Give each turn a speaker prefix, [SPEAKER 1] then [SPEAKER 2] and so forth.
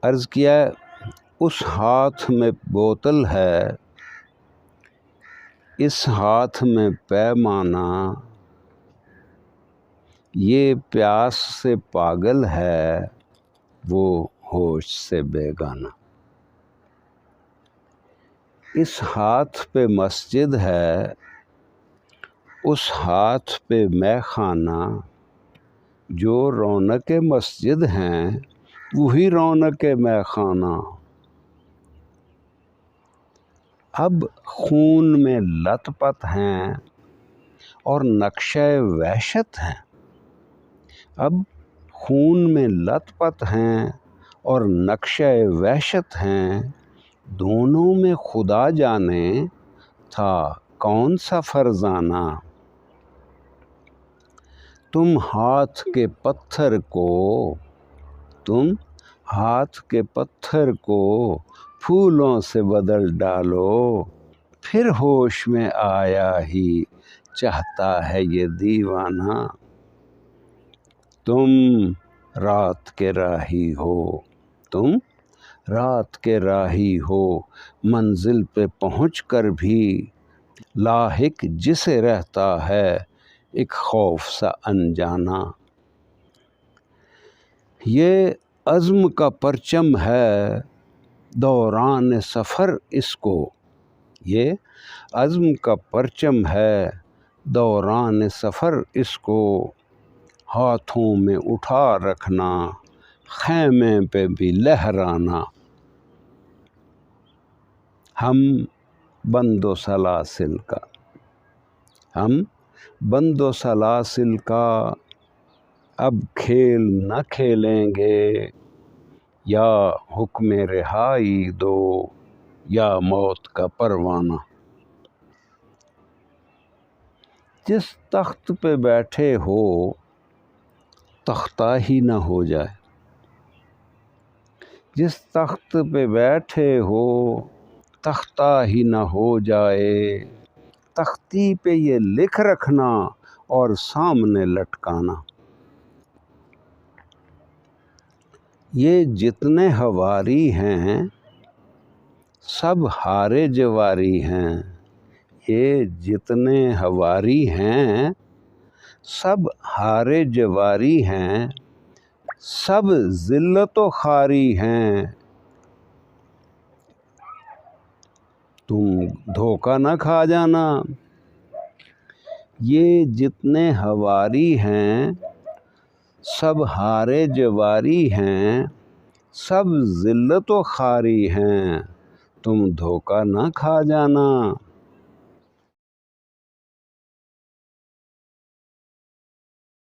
[SPEAKER 1] عرض کیا اس ہاتھ میں بوتل ہے، اس ہاتھ میں پیمانہ، یہ پیاس سے پاگل ہے، وہ ہوش سے بیگانہ۔ اس ہاتھ پہ مسجد ہے، اس ہاتھ پہ مے خانہ، جو رونق مسجد ہیں وہی رونق مے خانہ۔ اب خون میں لت پت ہیں اور نقشہ وحشت ہیں، اب خون میں لت پت ہیں اور نقشہ وحشت ہیں، دونوں میں خدا جانے تھا کون سا فرزانہ۔ تم ہاتھ کے پتھر کو پھولوں سے بدل ڈالو، پھر ہوش میں آیا ہی چاہتا ہے یہ دیوانہ۔ تم رات کے راہی ہو، منزل پہ پہنچ کر بھی لاحق جسے رہتا ہے ایک خوف سا انجانا۔ یہ عزم کا پرچم ہے دوران سفر اس کو، یہ عزم کا پرچم ہے دوران سفر اس کو، ہاتھوں میں اٹھا رکھنا خیمے پہ بھی لہرانا۔ ہم بند و سلاسل کا اب کھیل نہ کھیلیں گے، یا حکم رہائی دو یا موت کا پروانہ۔ جس تخت پہ بیٹھے ہو تختہ ہی نہ ہو جائے، جس تخت پہ بیٹھے ہو تختہ ہی نہ ہو جائے، تختی پہ یہ لکھ رکھنا اور سامنے لٹکانا۔ یہ جتنے ہواری ہیں سب ہارے جواری ہیں، یہ جتنے ہواری ہیں سب ہارے جواری ہیں، سب ذلت و خواری ہیں۔ تم دھوکہ نہ کھا جانا۔ یہ جتنے ہواری ہیں سب ہارے جواری ہیں، سب ذلت و خواری ہیں، تم دھوکہ نہ کھا جانا۔